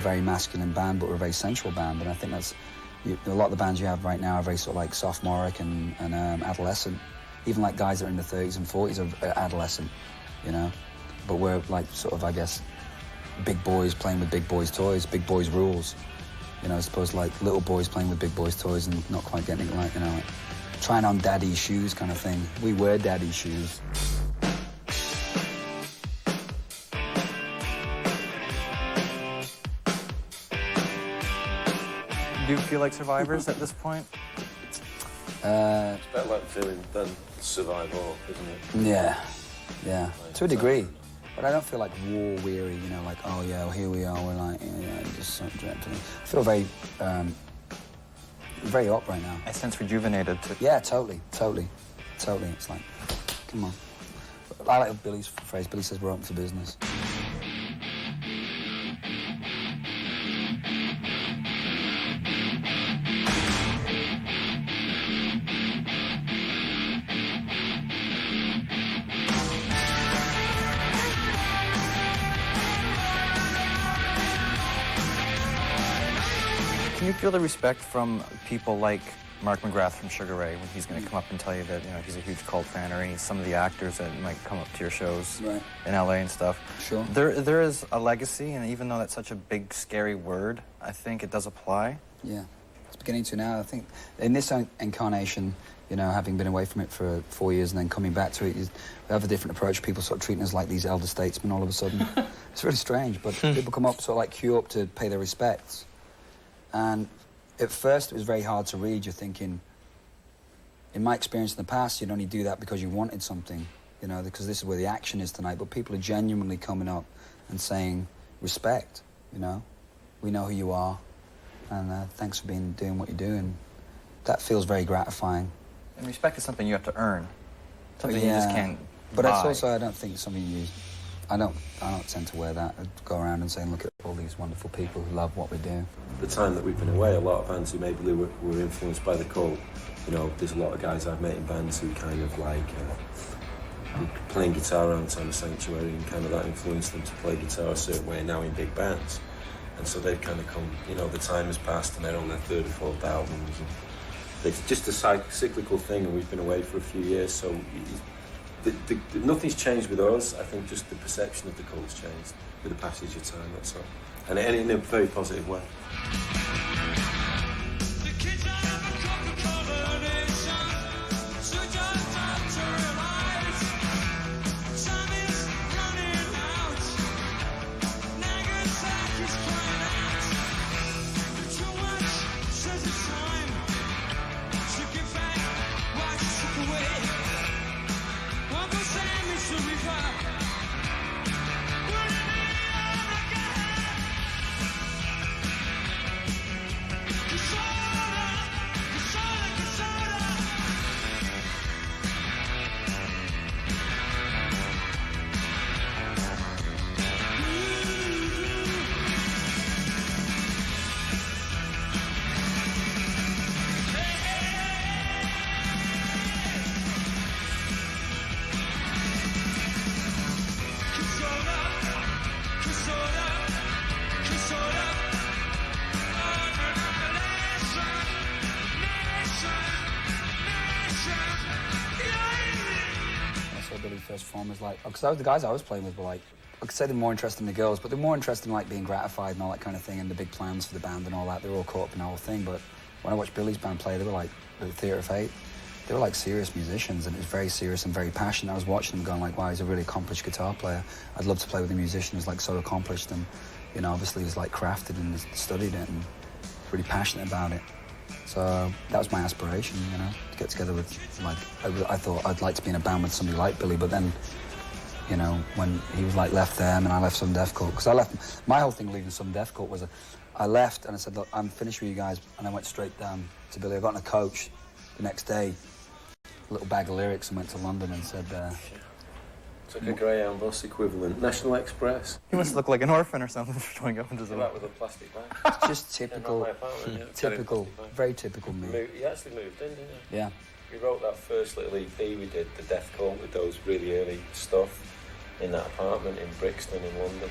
a very masculine band, but we're a very sensual band, and I think that's a lot of the bands you have right now are very sort of like sophomoric and adolescent. Even like guys that are in the 30s and 40s are adolescent, you know. But we're like sort of, I guess, big boys playing with big boys' toys, big boys' rules, you know, as opposed to like little boys playing with big boys' toys and not quite getting it right, you know, like trying on daddy's shoes kind of thing. We wear daddy's shoes. Do you feel like survivors at this point? It's better like feeling than survive all, isn't it? Yeah, yeah, to a degree. But I don't feel like war-weary, you know, like, oh, yeah, well, here we are, we're like, yeah, just so dreadful. I feel very, very up right now. I sense rejuvenated, too. Yeah, totally. It's like, come on. I like Billy's phrase. Billy says we're open for business. Can you feel the respect from people like Mark McGrath from Sugar Ray when he's going to come up and tell you that, you know, he's a huge cult fan, or some of the actors that might come up to your shows in LA and stuff? Sure. There is a legacy, and even though that's such a big, scary word, I think it does apply. Yeah, it's beginning to now. I think in this incarnation, you know, having been away from it for 4 years and then coming back to it, we have a different approach. People sort of treating us like these elder statesmen all of a sudden. It's really strange, but people come up, sort of like queue up to pay their respects. And at first, it was very hard to read. You're thinking, in my experience in the past, you'd only do that because you wanted something, you know, because this is where the action is tonight. But people are genuinely coming up and saying, respect, you know. We know who you are, and thanks for doing what you do. And that feels very gratifying. And respect is something you have to earn. Something you just can't But buy. it's also, I don't think something you... I don't tend to wear that. I'd go around and say, look at all these wonderful people who love what we do. The time that we've been away, a lot of bands who maybe were influenced by the cult, you know, there's a lot of guys I've met in bands who kind of like playing guitar around Time of Sanctuary, and kind of that influenced them to play guitar a certain way now in big bands. And so they've kind of come, you know, the time has passed and they're on their third or fourth albums. And it's just a cyclical thing, and we've been away for a few years, so nothing's changed with us. I think just the perception of the cult's changed with the passage of time, that's all. And in a very positive way. First form was like, because the guys I was playing with were like, I could say they're more interested in the girls, but they're more interested in like being gratified and all that kind of thing, and the big plans for the band and all that. They were all caught up in the whole thing. But when I watched Billy's band play, they were like, the Theatre of Fate, they were like serious musicians, and it was very serious and very passionate. I was watching them going like, wow, he's a really accomplished guitar player. I'd love to play with a musician who's like so accomplished, and, you know, obviously he's like crafted and studied it and really passionate about it. So that was my aspiration, you know, to get together with, like, I thought I'd like to be in a band with somebody like Billy, but then, you know, when he was like left them and I left Sudden Death Cult, because I left, my whole thing leaving Sudden Death Cult was I left and I said, look, I'm finished with you guys, and I went straight down to Billy. I got in a coach the next day, a little bag of lyrics, and went to London and said, it's like a Greyhound bus equivalent. National Express. He must look like an orphan or something for going up into the... That with a plastic bag. it's just typical, very typical me. He actually moved in, didn't he? Yeah. We wrote that first little EP we did, the Death Cult, with those really early stuff in that apartment in Brixton in London.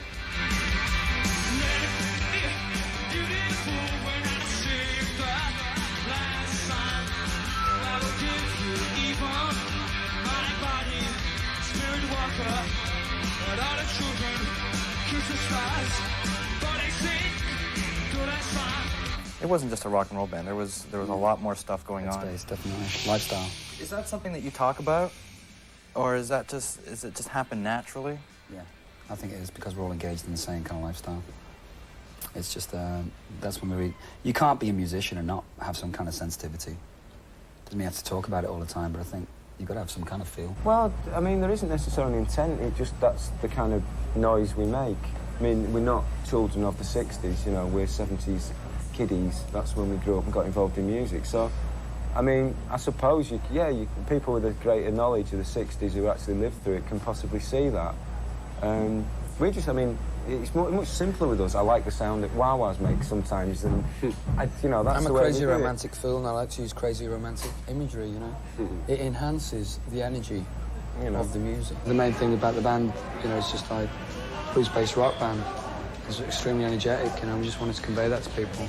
It wasn't just a rock and roll band. There was a lot more stuff going on. Space, definitely. Lifestyle. Is that something that you talk about, or is it just happen naturally? Yeah, I think it is because we're all engaged in the same kind of lifestyle. It's just that's when you can't be a musician and not have some kind of sensitivity. Doesn't mean you have to talk about it all the time, but I think you've got to have some kind of feel. Well, I mean, there isn't necessarily an intent. It just that's the kind of noise we make. I mean, we're not children of the '60s. You know, we're '70s kiddies. That's when we grew up and got involved in music. So, I mean, I suppose people with a greater knowledge of the '60s who actually lived through it can possibly see that. It's much simpler with us. I like the sound that wah-wahs make sometimes, and that's I'm the a way crazy we do romantic fool, and I like to use crazy romantic imagery, you know. It enhances the energy of the music. The main thing about the band, it's just like blues-based rock band. It's extremely energetic, we just wanted to convey that to people.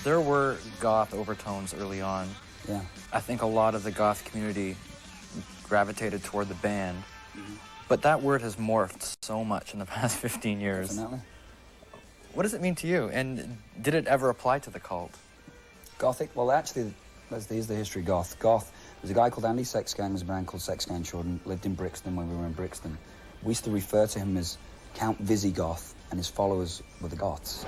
There were goth overtones early on. Yeah. I think a lot of the goth community gravitated toward the band, but that word has morphed so much in the past 15 years. Definitely. What does it mean to you, and did it ever apply to the cult? Gothic? Well, actually, here's the history of goth. Goth, there's a guy called Andy Sexgang, there's a band called Sexgang Children, lived in Brixton when we were in Brixton. We used to refer to him as Count Visigoth, and his followers were the Goths.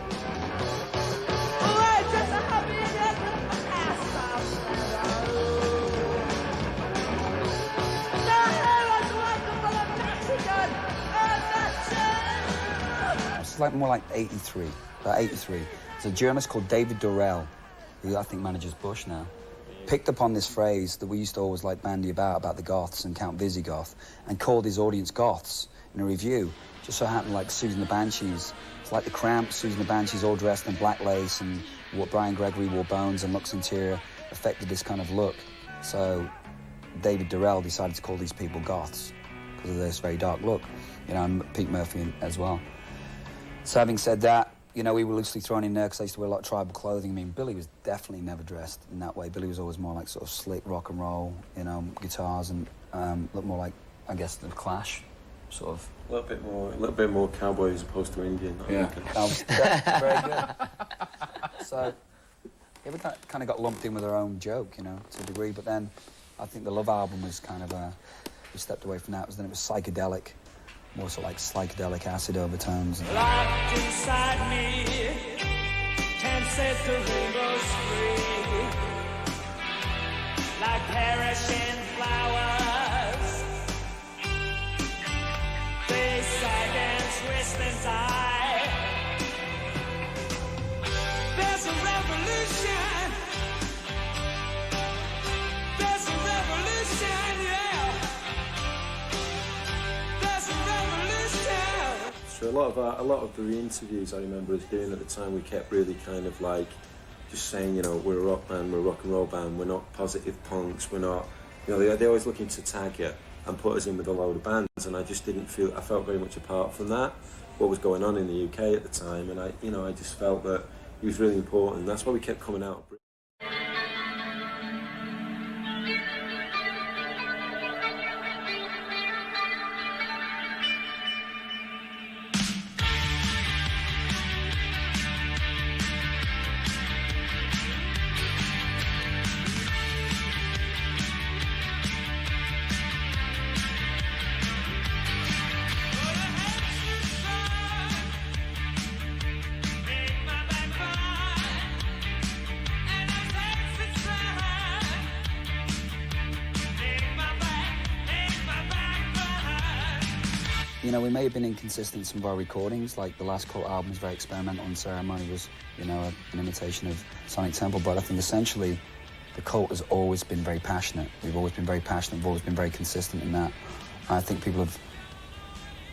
It's like more like 83, about 83. There's a journalist called David Durrell, who I think manages Bush now, picked up on this phrase that we used to always like bandy about the Goths and Count Visigoth, and called his audience Goths in a review. Just so happened like Susan the Banshees. It's like the Cramps, Susan the Banshees all dressed in black lace, and what Brian Gregory wore Bones, and Lux Interior affected this kind of look. So David Durrell decided to call these people Goths because of this very dark look, and Pete Murphy as well. So having said that, we were loosely thrown in there because I used to wear a lot of tribal clothing. I mean, Billy was definitely never dressed in that way. Billy was always more like sort of slick rock and roll, guitars, and looked more like, I guess, the Clash, sort of. A little bit more cowboy as opposed to Indian. Yeah, that was very good. So, yeah, we kind of got lumped in with our own joke, to a degree. But then, I think the Love album was kind of we stepped away from that. Then it was psychedelic, more sort of like psychedelic acid overtones. Locked inside me, can't set the rainbows free, like perishing flowers. They sag and twist and die. There's a revolution. There's a revolution, yeah. There's a revolution. So a lot of the interviews I remember us doing at the time, we kept really kind of like just saying, we're a rock band, we're a rock and roll band, we're not positive punks, we're not, they're always looking to tag you and put us in with a load of bands, and I just I felt very much apart from that, what was going on in the UK at the time, and I just felt that it was really important. That's why we kept coming out. We may have been inconsistent in some of our recordings, like the last Cult album was very experimental, and Ceremony was, an imitation of Sonic Temple, but I think essentially the Cult has always been very passionate. We've always been very passionate, we've always been very consistent in that. And I think people have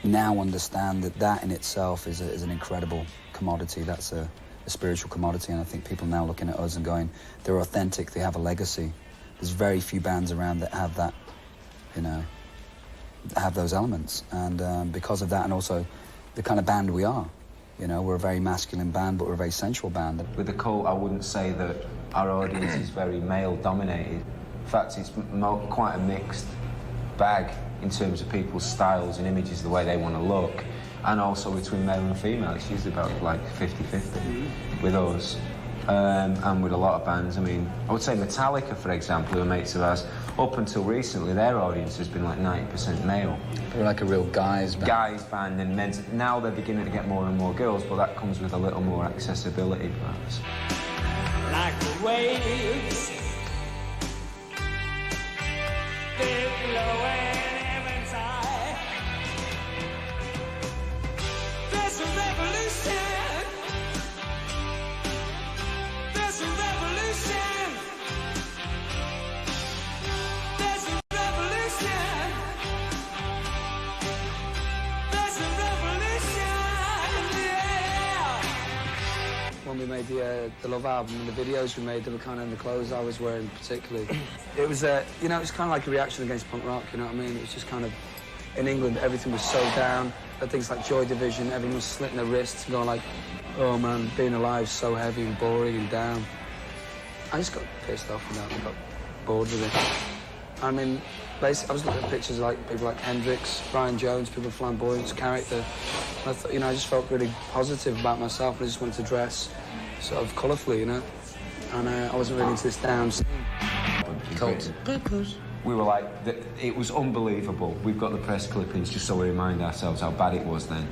now understand that that in itself is an incredible commodity. That's a spiritual commodity, and I think people now looking at us and going, they're authentic, they have a legacy. There's very few bands around that have that, you know, have those elements, and because of that, and also the kind of band we are. You know, we're a very masculine band, but we're a very sensual band. With the Cult, I wouldn't say that our audience is very male-dominated. In fact, it's quite a mixed bag in terms of people's styles and images, the way they want to look, and also between male and female. It's usually about like 50-50 with us. And with a lot of bands. I mean, I would say Metallica, for example, who are mates of ours, up until recently, their audience has been like 90% male. They're like a real guys band. Guys band and men's. Now they're beginning to get more and more girls, but that comes with a little more accessibility, perhaps. Like the waves, they're flowing heaven's high. There's a revolution. There's a revolution. There's a revolution. There's a revolution, yeah. When we made the Love album and the videos we made, they were kind of the clothes I was wearing particularly. It was, you know, it was kind of like a reaction against punk rock, you know what I mean? It was just kind of, in England, everything was so down. But things like Joy Division, everyone was slitting their wrists and going like, oh man, being alive is so heavy and boring and down. I just got pissed off with that. I got bored with it. I mean, basically, I was looking at pictures of like people like Hendrix, Brian Jones, people flamboyant character. And I thought, you know, I just felt really positive about myself, and I just wanted to dress sort of colourfully, you know. And I wasn't really into this down scene. Cult. We were like, it was unbelievable. We've got the press clippings just so we remind ourselves how bad it was then.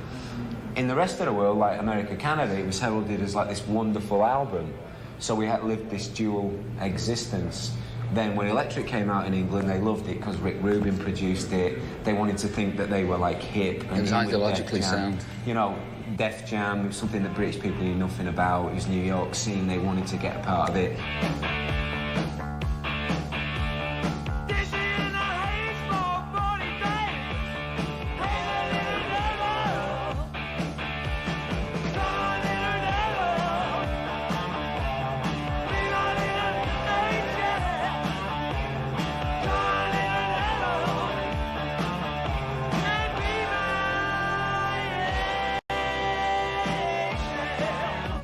In the rest of the world, like America, Canada, it was heralded as like this wonderful album. So we had lived this dual existence. Then when Electric came out in England, they loved it because Rick Rubin produced it. They wanted to think that they were like hip. And it was ideologically sound. You know, Def Jam, something that British people knew nothing about. It was New York scene, they wanted to get a part of it.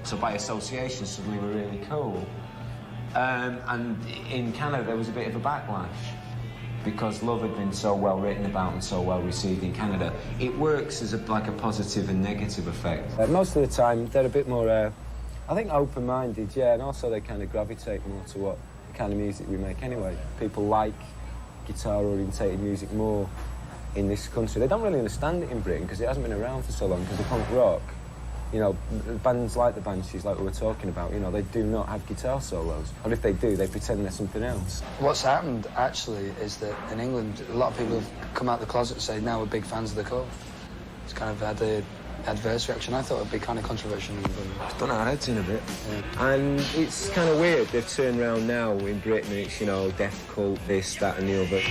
So by association, suddenly we're really cool. And in Canada, there was a bit of a backlash because Love had been so well written about and so well received in Canada. It works as like a positive and negative effect. Most of the time, they're a bit more, I think, open-minded, yeah, and also they kind of gravitate more to what the kind of music we make anyway. People like guitar-orientated music more in this country. They don't really understand it in Britain because it hasn't been around for so long, because the punk rock, you know, bands like the Banshees, like we were talking about, you know, they do not have guitar solos. Or if they do, they pretend they're something else. What's happened, actually, is that in England, a lot of people have come out the closet and say, now we're big fans of the Cult. It's kind of had the adverse reaction. I thought it would be kind of controversial in England. It's done our heads in a bit. Yeah. And it's kind of weird. They've turned around now in Britain, it's, you know, Death Cult, this, that and the other.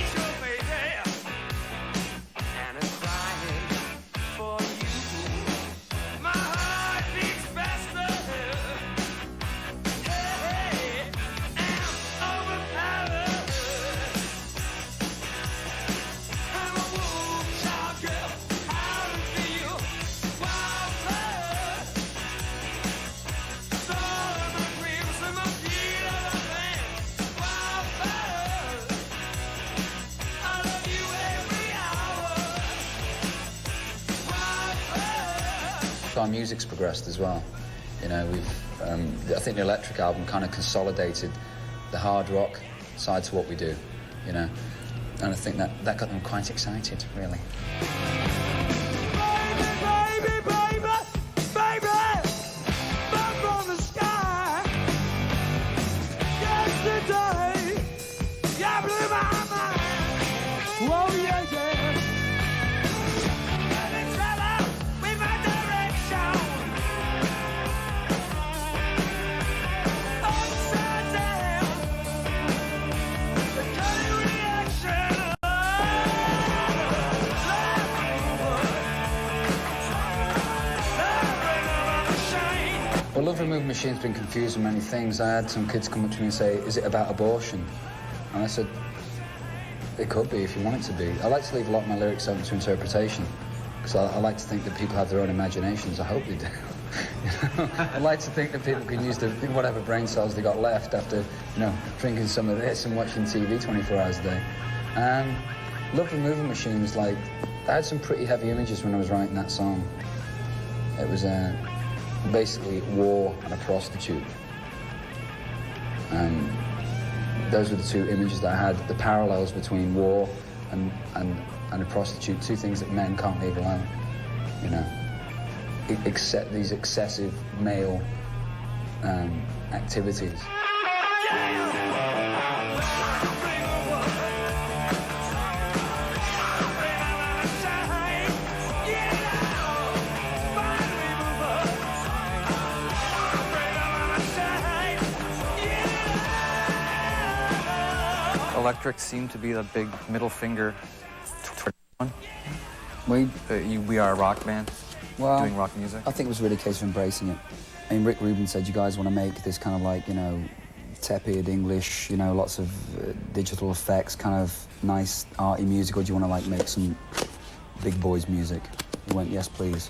Our music's progressed as well. You know, we've, I think the Electric album kind of consolidated the hard rock side to what we do, you know, and I think that got them quite excited, really. Love Removal Machine's been confused with many things. I had some kids come up to me and say, is it about abortion? And I said, it could be if you want it to be. I like to leave a lot of my lyrics open to interpretation, because I like to think that people have their own imaginations. I hope they do. I like to think that people can use whatever brain cells they got left after, drinking some of this and watching TV 24 hours a day. And Love Removal Machine was like, I had some pretty heavy images when I was writing that song. It was basically war and a prostitute. And those were the two images that I had, the parallels between war and a prostitute, two things that men can't leave alone, Except these excessive male activities. Electric seemed to be the big middle finger toward one. We are a rock band, doing rock music. I think it was really a case of embracing it. I mean, Rick Rubin said, you guys want to make this kind of like, tepid English, lots of digital effects, kind of nice arty music, or do you want to like make some big boys music? He went, yes, please.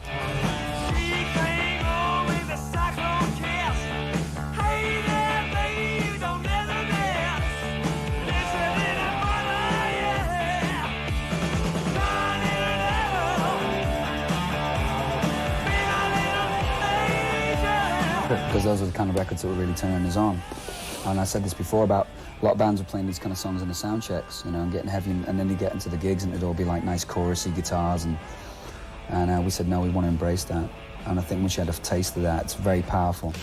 Because those are the kind of records that were really turning us on. And I said this before about a lot of bands were playing these kind of songs in the sound checks, and getting heavy, and then you get into the gigs and it'd all be like nice chorusy guitars, and we said, no, we want to embrace that. And I think once you had a taste of that, it's very powerful.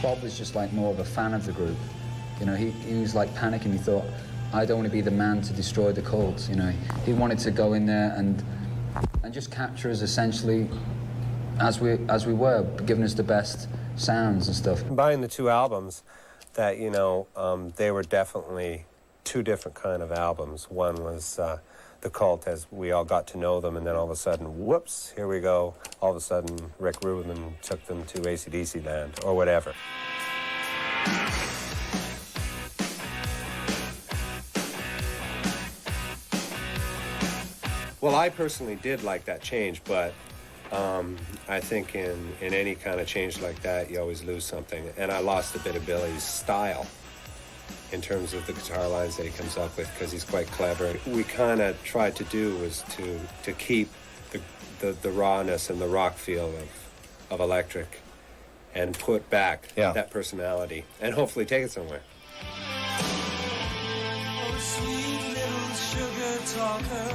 Bob was just like more of a fan of the group. He was like panicking. He thought, I don't want to be the man to destroy the cult. He wanted to go in there and just capture us essentially as we were, giving us the best sounds and stuff. Combining the two albums, that they were definitely two different kind of albums. One was the Cult, as we all got to know them, and then all of a sudden, whoops, here we go. All of a sudden, Rick Rubin took them to AC/DC land, or whatever. Well, I personally did like that change, but I think in any kind of change like that, you always lose something. And I lost a bit of Billy's style in terms of the guitar lines that he comes up with, because he's quite clever. What we kind of tried to do was to keep the rawness and the rock feel of Electric and put back that personality and hopefully take it somewhere. Oh, sweet little sugar talker,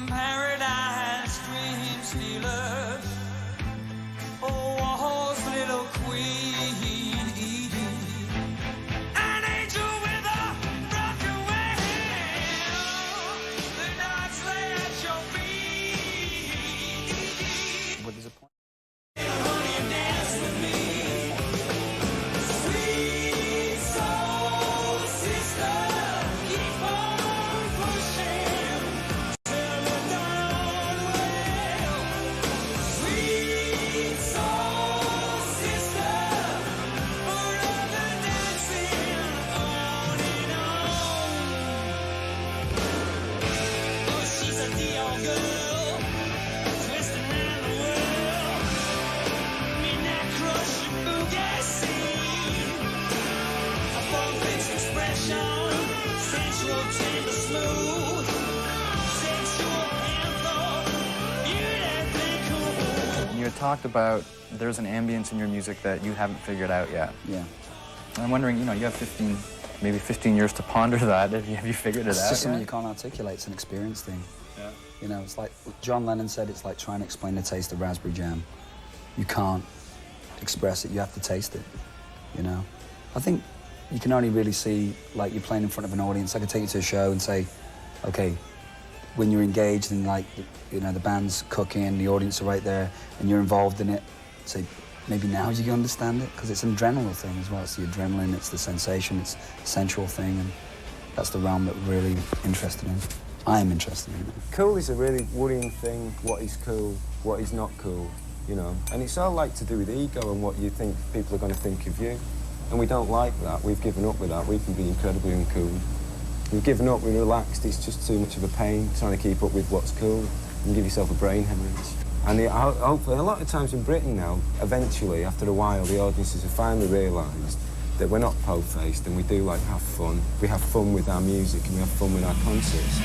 paradise dream stealer, oh, Warhol's little queen. You had talked about there's an ambience in your music that you haven't figured out yet. Yeah. I'm wondering, you have maybe 15 years to ponder that. Have you figured it out? It's just something you can't articulate. It's an experience thing. Yeah. You know, it's like John Lennon said, it's like trying to explain the taste of raspberry jam. You can't express it, you have to taste it, you know? I think you can only really see, like, you're playing in front of an audience. I could take you to a show and say, okay, when you're engaged and, like, you know, the band's cooking, the audience are right there, and you're involved in it, say, maybe now you can understand it, because it's an adrenaline thing as well. It's the adrenaline, it's the sensation, it's a sensual thing, and that's the realm that we're really interested in. I am interested in it. Cool is a really worrying thing. What is cool, what is not cool, you know? And it's all like to do with ego and what you think people are going to think of you. And we don't like that. We've given up with that. We can be incredibly uncool. We've given up, we're relaxed. It's just too much of a pain trying to keep up with what's cool. You give yourself a brain hemorrhage. And hopefully, a lot of times in Britain now, eventually, after a while, the audiences have finally realised that we're not po-faced and we do, like, have fun. We have fun with our music and we have fun with our concerts.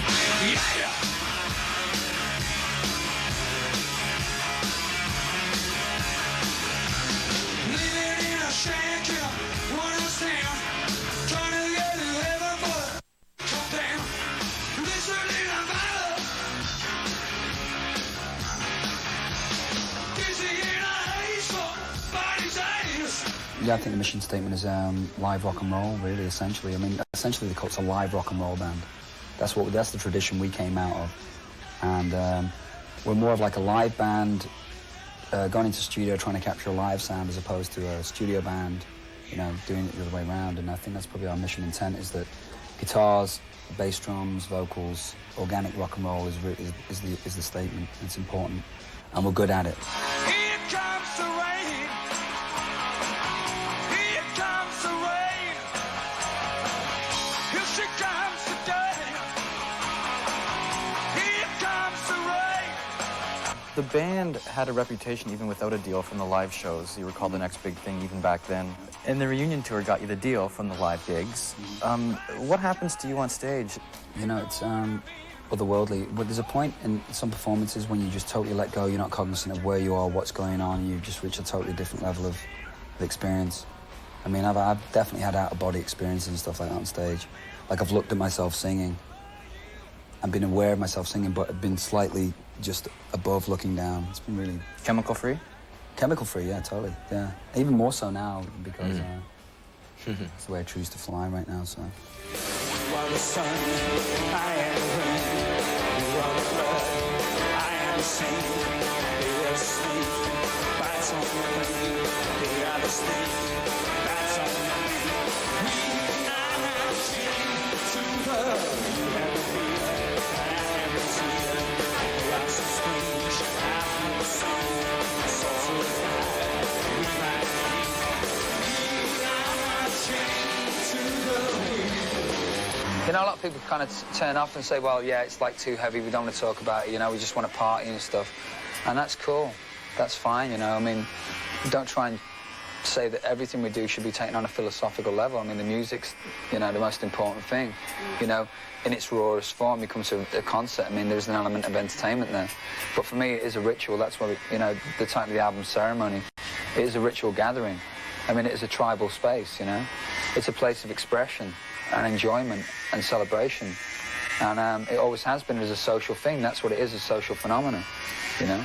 Yeah, I think the mission statement is live rock and roll, really, essentially. I mean, essentially, it's a live rock and roll band. That's the tradition we came out of. And we're more of like a live band, going into studio, trying to capture a live sound as opposed to a studio band, you know, doing it the other way around. And I think that's probably our mission intent, is that guitars, bass drums, vocals, organic rock and roll is the statement. It's important, and we're good at it. Here comes the rain. Here comes the rain. Here she comes today. Here comes the rain. The band had a reputation even without a deal from the live shows. You were called the next big thing even back then. And the reunion tour got you the deal from the live gigs. What happens to you on stage? You know, it's otherworldly. But there's a point in some performances when you just totally let go. You're not cognizant of where you are, what's going on. You just reach a totally different level of experience. I mean, I've definitely had out-of-body experiences and stuff like that on stage. Like, I've looked at myself singing and been aware of myself singing, but I've been slightly just above looking down. It's been really... Chemical-free? Chemical-free, yeah, totally, yeah. Even more so now, because it's the way I choose to fly right now, so... You are the sun, I am the rain. You are the blood, I am the saint. They will sleep, bites on the rain. They are the sleep, bites on the rain. We are chained to the fear. I am the tear. You are so strange, I am the song. So high, we might be. We are chained to the fear. You know, a lot of people kind of turn off and say, well, yeah, it's like too heavy, we don't want to talk about it, you know, we just want to party and stuff. And that's cool. That's fine, you know. I mean, don't try and say that everything we do should be taken on a philosophical level. I mean, the music's, you know, the most important thing. You know, in its rawest form, you come to a concert, I mean, there's an element of entertainment there. But for me, it is a ritual. That's why, you know, the title of the album, Ceremony, it is a ritual gathering. I mean, it is a tribal space, you know. It's a place of expression and enjoyment and celebration. And it always has been as a social thing. That's what it is, a social phenomenon, you know?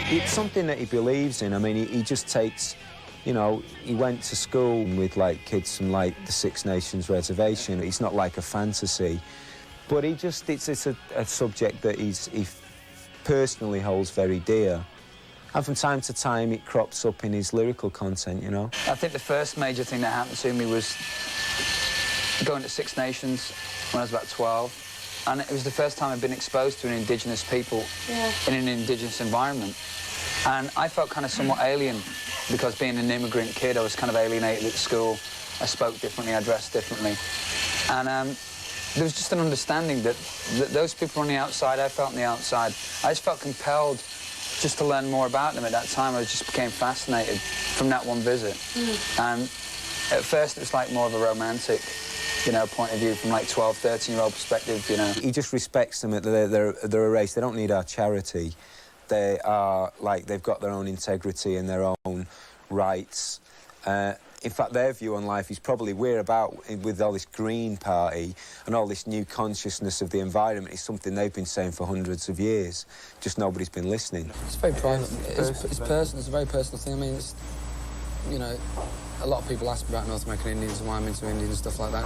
It's something that he believes in. I mean, he just takes, you know, he went to school with, like, kids from, like, the Six Nations Reservation. It's not like a fantasy. But he just, it's a subject that he personally holds very dear. And from time to time, it crops up in his lyrical content, you know? I think the first major thing that happened to me was going to Six Nations when I was about 12. And it was the first time I'd been exposed to an indigenous people in an indigenous environment. And I felt kind of somewhat alien because being an immigrant kid, I was kind of alienated at school. I spoke differently, I dressed differently. And there was just an understanding that those people on the outside, I felt on the outside. I just felt compelled just to learn more about them at that time. I just became fascinated from that one visit. And at first it was like more of a romantic, you know, point of view from like 12, 13-year-old perspective, you know. He just respects them. They're a race. They don't need our charity. They are, like, they've got their own integrity and their own rights. In fact, their view on life is probably we're about, with all this Green Party and all this new consciousness of the environment, is something they've been saying for hundreds of years. Just nobody's been listening. It's very private. It's personal. It's a very personal thing. I mean, it's, you know, a lot of people ask me about North American Indians and why I'm into Indians and stuff like that.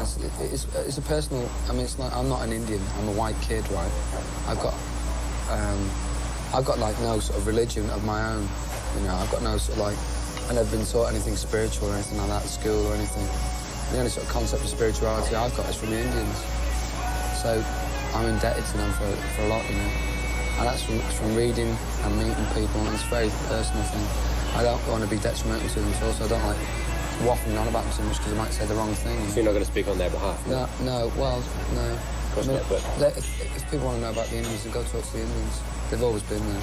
It's a personal... I mean, it's like, I'm not an Indian. I'm a white kid, right? I've got, like, no sort of religion of my own. You know, I've got no sort of, like... I've never been taught anything spiritual or anything like that at school or anything. The only sort of concept of spirituality I've got is from the Indians. So I'm indebted to them for a lot, you know. And that's from reading and meeting people, and it's a very personal thing. I don't want to be detrimental to them, so also I don't like waffling on about them so much because I might say the wrong thing. So you're not going to speak on their behalf? No, no, well, no. Of course not, but... If people want to know about the Indians, then go talk to the Indians. They've always been there.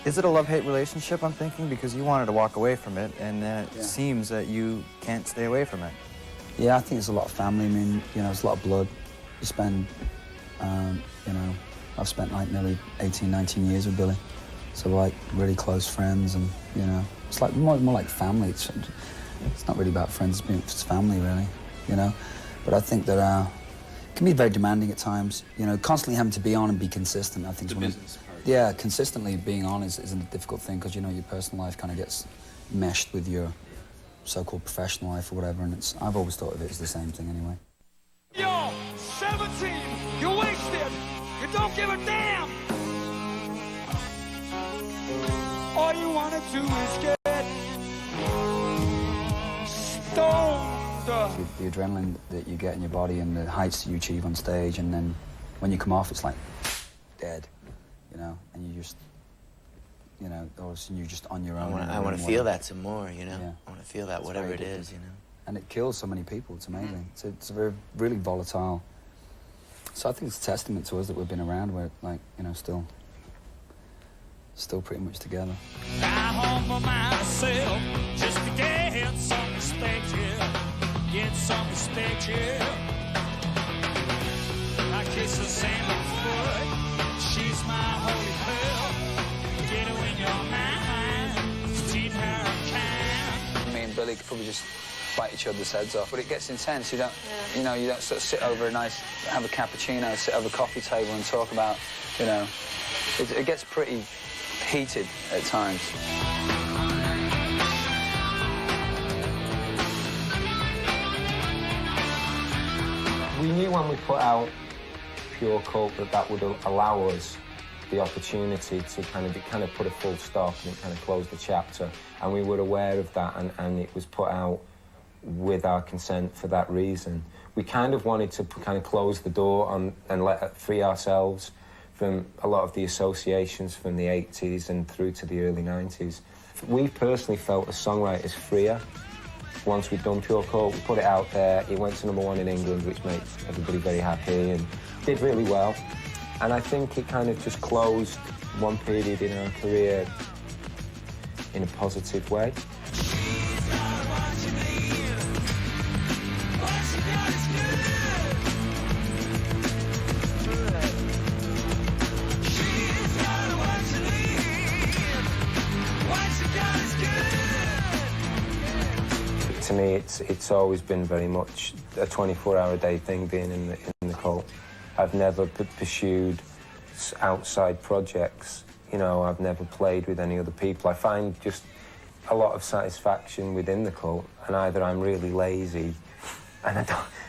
Is it a love-hate relationship, I'm thinking? Because you wanted to walk away from it, and then it seems that you can't stay away from it. Yeah, I think it's a lot of family. I mean, you know, it's a lot of blood. You spend, you know, I've spent like nearly 18, 19 years with Billy. So we're like really close friends, and, you know, it's like more like family. It's not really about friends, it's family, really, you know. But I think that it can be very demanding at times, you know, constantly having to be on and be consistent, I think. Yeah, consistently being on is a difficult thing because, you know, your personal life kind of gets meshed with your so-called professional life or whatever, and I've always thought of it as the same thing anyway. You're 17, you're wasted, you don't give a damn. All you want to do is get stoned. The adrenaline that you get in your body and the heights that you achieve on stage, and then when you come off, it's like dead. You know, and you just, you know, all of a sudden you're just on your own. I want to feel that some more, you know? Yeah. I want to feel that, whatever it is, you know? And it kills so many people, it's amazing. It's a very, really volatile. So I think it's a testament to us that we've been around, we're, like, you know, still pretty much together. I humble myself just to get some respect, yeah. Get some respect, yeah. I kiss her sandal foot. She's my holy pearl. Get her in your mind. Treat her kind. Me and Billy could probably just bite each other's heads off, but it gets intense. You don't, you know, you don't sort of sit over have a cappuccino, sit over a coffee table and talk about, you know, it gets pretty heated at times. We knew when we put out Pure Cult that would allow us the opportunity to kind of put a full stop and it kind of closed the chapter, and we were aware of that, and it was put out with our consent for that reason. We kind of wanted to kind of close the door on and free ourselves from a lot of the associations from the 80s and through to the early 90s. We personally felt as songwriters freer once we'd done Pure Cult. We put it out there, it went to #1 in England, which made everybody very happy and did really well. And I think it kind of just closed one period in our career in a positive way. To me, it's always been very much a 24-hour-a-day thing being in the cult. I've never pursued outside projects. You know, I've never played with any other people. I find just a lot of satisfaction within the cult, and either I'm really lazy and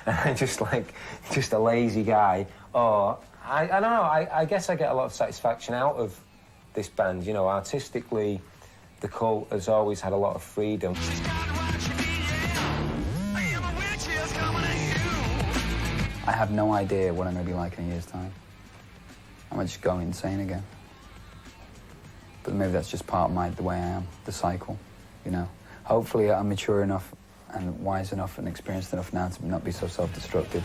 I'm just a lazy guy, or I don't know, I guess I get a lot of satisfaction out of this band. You know, artistically, the cult has always had a lot of freedom. I have no idea what I'm going to be like in a year's time. I might just go insane again. But maybe that's just part of the way I am, the cycle, you know. Hopefully I'm mature enough and wise enough and experienced enough now to not be so self-destructive.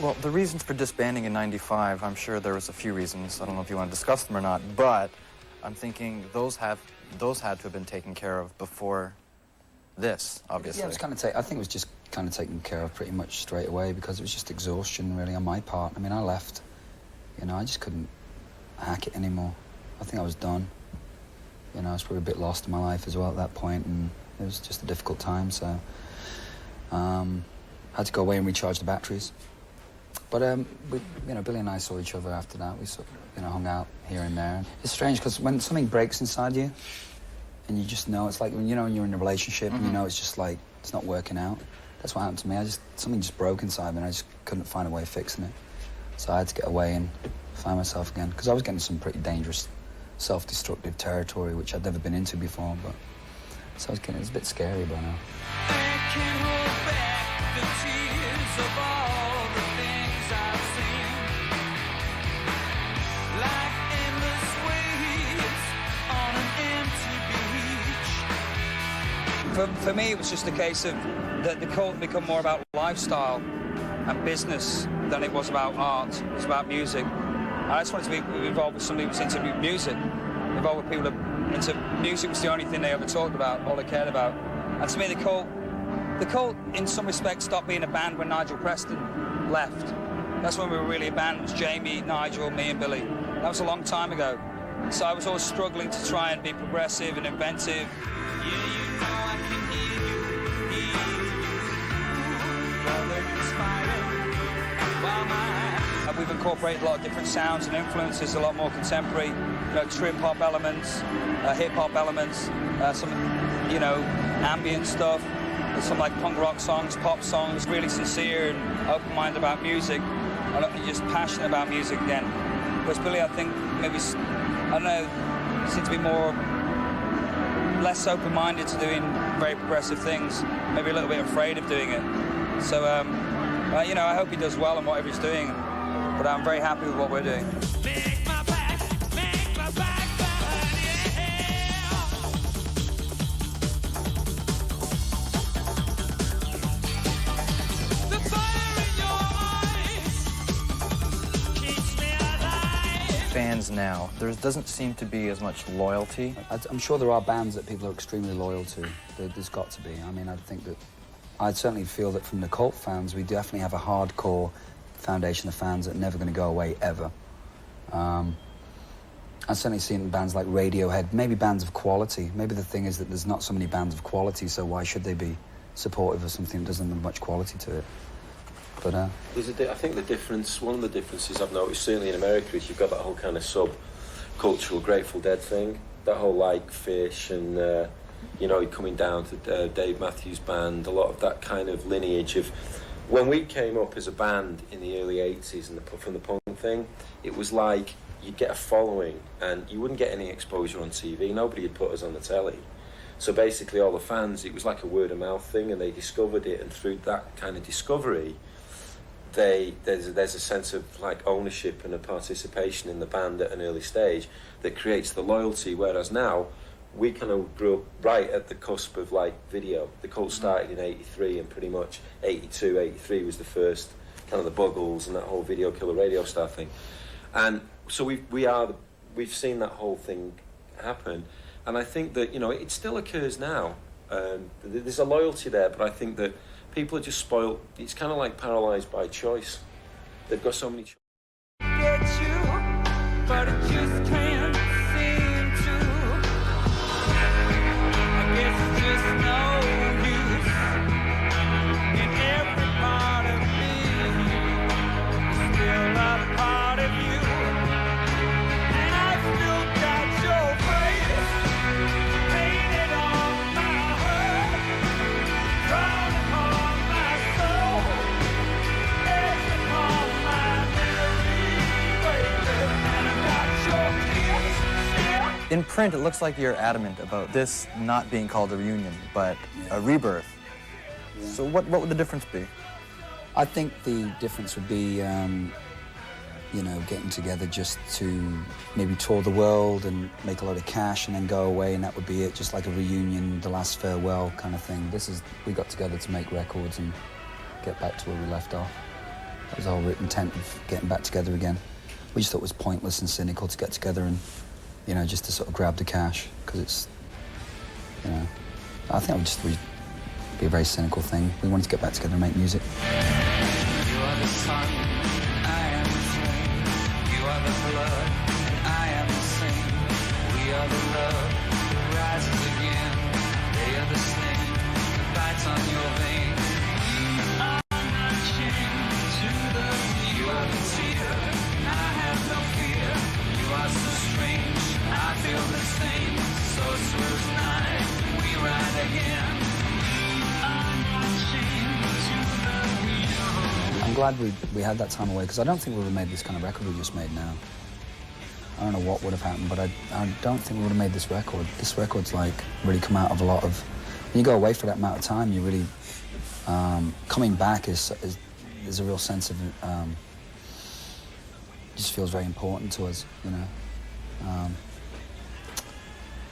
Well, the reasons for disbanding in '95, I'm sure there was a few reasons. I don't know if you want to discuss them or not, but I'm thinking those had to have been taken care of before this, obviously. Yeah, it was kind of I think it was just kind of taken care of pretty much straight away because it was just exhaustion, really, on my part. I mean, I left, you know, I just couldn't hack it anymore. I think I was done. You know, I was probably a bit lost in my life as well at that point, and it was just a difficult time, so I had to go away and recharge the batteries. But, you know, Billy and I saw each other after that. We sort of, you know, hung out here and there. It's strange because when something breaks inside you and you just know, it's like when, you know, when you're in a relationship and you know it's just like, it's not working out. That's what happened to me. Something just broke inside me and I just couldn't find a way of fixing it. So I had to get away and find myself again because I was getting some pretty dangerous self-destructive territory which I'd never been into before, but so I was getting, it's a bit scary by now. For me, it was just a case of that the cult had become more about lifestyle and business than it was about art. It was about music. I just wanted to be involved with somebody who was into music. Involved with people who were into music was the only thing they ever talked about, all they cared about. And to me, the cult, in some respects, stopped being a band when Nigel Preston left. That's when we were really a band. It was Jamie, Nigel, me and Billy. That was a long time ago. So I was always struggling to try and be progressive and inventive. And we've incorporated a lot of different sounds and influences, a lot more contemporary, you know, trip-hop elements, hip-hop elements, some, you know, ambient stuff, some like punk rock songs, pop songs, really sincere and open-minded about music, and just passionate about music again. Whereas Billy, I think, maybe, I don't know, seemed to be less open-minded to doing very progressive things, maybe a little bit afraid of doing it. So, you know, I hope he does well in whatever he's doing, but I'm very happy with what we're doing. Fans now, there doesn't seem to be as much loyalty. I'm sure there are bands that people are extremely loyal to. There's got to be. I mean, I'd certainly feel that from the cult fans, we definitely have a hardcore foundation of fans that are never going to go away, ever. I've certainly seen bands like Radiohead, maybe bands of quality. Maybe the thing is that there's not so many bands of quality, so why should they be supportive of something that doesn't have much quality to it? But, I think the difference, one of the differences I've noticed, certainly in America, is you've got that whole kind of sub-cultural Grateful Dead thing, that whole, like, Fish and, you know, coming down to Dave Matthews Band, a lot of that kind of lineage of... When we came up as a band in the early 80s and from the punk thing, it was like you'd get a following and you wouldn't get any exposure on TV. Nobody had put us on the telly. So basically all the fans, it was like a word-of-mouth thing, and they discovered it, and through that kind of discovery, there's a sense of like ownership and a participation in the band at an early stage that creates the loyalty, whereas now we kind of grew up right at the cusp of like video. The cult started in 83 and pretty much 82, 83 was the first kind of the Buggles and that whole Video Killer Radio Star thing. And so we've seen that whole thing happen, and I think that, you know, it still occurs now. There's a loyalty there, but I think that people are just spoiled. It's kind of like paralysed by choice. They've got so many choices. Get you, but it just can't seem to. I guess it's just no use. In every part of me, there's still a part of you. And I still got your face painted on my heart, drawn upon my soul, etched upon my memory, baby. And I got your kiss still. In print, it looks like you're adamant about this not being called a reunion, but a rebirth. So what would the difference be? I think the difference would be, you know, getting together just to maybe tour the world and make a lot of cash and then go away, and that would be it, just like a reunion, the last farewell kind of thing. We got together to make records and get back to where we left off. That was the whole intent of getting back together again. We just thought it was pointless and cynical to get together and, you know, just to sort of grab the cash, because it's, you know, I think we'd be a very cynical thing. We wanted to get back together and make music. You are the sun, I am the flame. You are the blood, and I am the same. We are the love that rises again. They are the snake that bites on your vein. I'm not chained to the wheel. You are the tear, I have no fear. You are so strange, I feel the same. So swerves night, we ride again. I'm glad we had that time away, because I don't think we would have made this kind of record we just made now. I don't know what would have happened, but I don't think we would have made this record. This record's like really come out of a lot of... When you go away for that amount of time, you really... coming back is a real sense of... just feels very important to us, you know.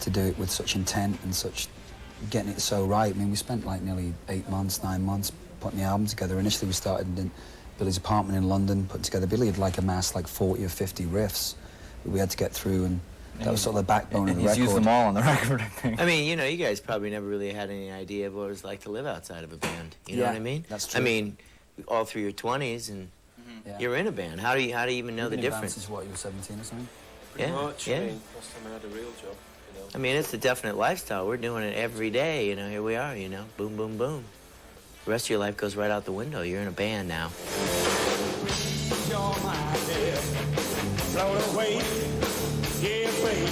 To do it with such intent and such... getting it so right. I mean, we spent like nearly 8 months, 9 months putting the album together. Initially, we started in Billy's apartment in London, putting together. Billy had like amassed like 40 or 50 riffs that we had to get through, and that was sort of the backbone of the record. He's used them all on the record, I think. I mean, you know, you guys probably never really had any idea of what it was like to live outside of a band. You know what I mean? That's true. I mean, all through your 20s, and you're in a band. How do you even know the difference? Since what, you were 17 or something? Pretty much. Yeah. I mean, last time I had a real job, you know. I mean, it's a definite lifestyle. We're doing it every day, you know. Here we are, you know. Boom, boom, boom. The rest of your life goes right out the window. You're in a band now. You're my dear. Float away, yeah, baby.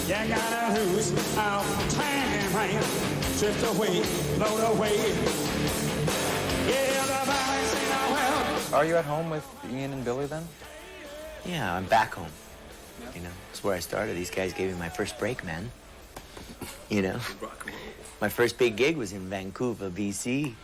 You gotta lose our time, man. Drift away, float away. Yeah, the balance in our world. Are you at home with Ian and Billy then? Yeah, I'm back home. You know, that's where I started. These guys gave me my first break, man. You know? My first big gig was in Vancouver, BC.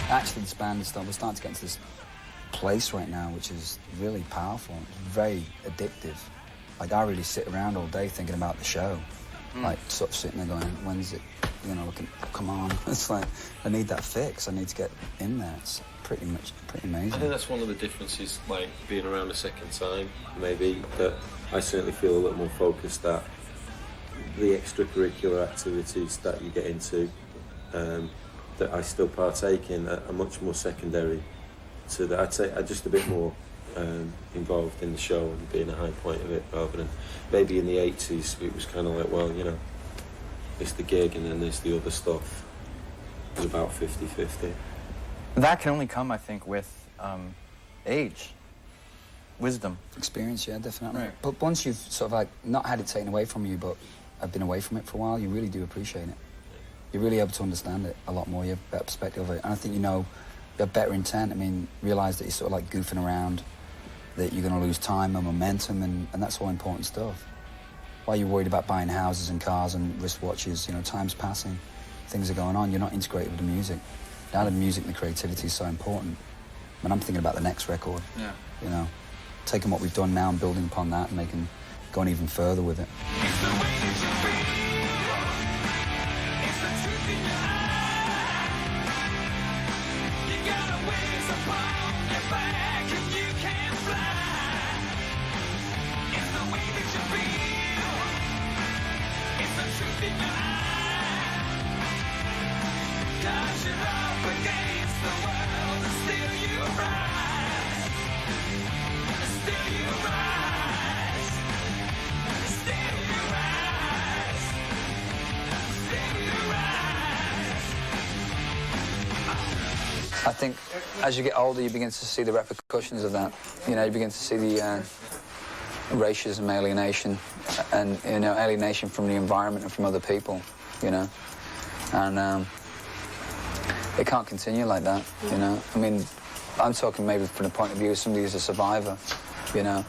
Actually, this band is we're starting to get into this place right now, which is really powerful. It's very addictive. Like, I really sit around all day thinking about the show. Like, sort of sitting there going, when's it, you know, looking, come on. It's like, I need that fix. I need to get in there. It's pretty amazing. I think that's one of the differences, like, being around a second time, maybe, that I certainly feel a little more focused at the extracurricular activities that you get into, that I still partake in, are much more secondary to that. I'd say I'm just a bit more involved in the show and being a high point of it, rather than maybe in the 80s it was kind of like, well, you know, it's the gig and then there's the other stuff. It was about 50-50. That can only come, I think, with age, wisdom. Experience, yeah, definitely. Right. But once you've sort of like not had it taken away from you, but have been away from it for a while, you really do appreciate it. You're really able to understand it a lot more. You have a better perspective of it. And I think, you know, you have better intent. I mean, realise that you're sort of like goofing around, that you're going to lose time and momentum, and that's all important stuff. While you're worried about buying houses and cars and wristwatches, you know, time's passing, things are going on, you're not integrated with the music. Now the music and the creativity is so important. mean, I'm thinking about the next record. Yeah. You know, taking what we've done now and building upon that and going even further with it. I think as you get older, you begin to see the repercussions of that. You know, you begin to see the racism, alienation, and, you know, alienation from the environment and from other people, you know. And it can't continue like that, you know. I mean, I'm talking maybe from the point of view of somebody who's a survivor, you know.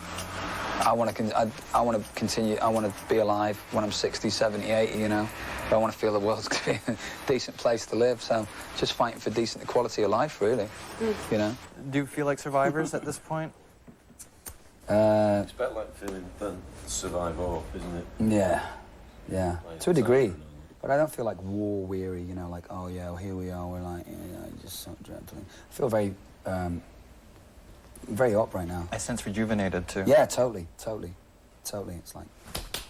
I want to continue, I want to be alive when I'm 60, 70, 80, you know. But I want to feel the world's going to be a decent place to live, so just fighting for decent quality of life, really, you know. Do you feel like survivors at this point? It's better like feeling than survive off, isn't it? Yeah, yeah, Like, to a degree. But I don't feel like war-weary, you know, like, oh, yeah, well, here we are, we're like, you know, just so dreadfully. I feel very, very up right now. I sense rejuvenated, too. Yeah, totally. It's like,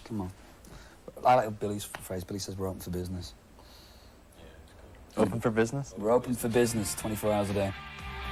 come on. I like Billy's phrase. Billy says we're open for business. Open for business? We're open for business 24 hours a day.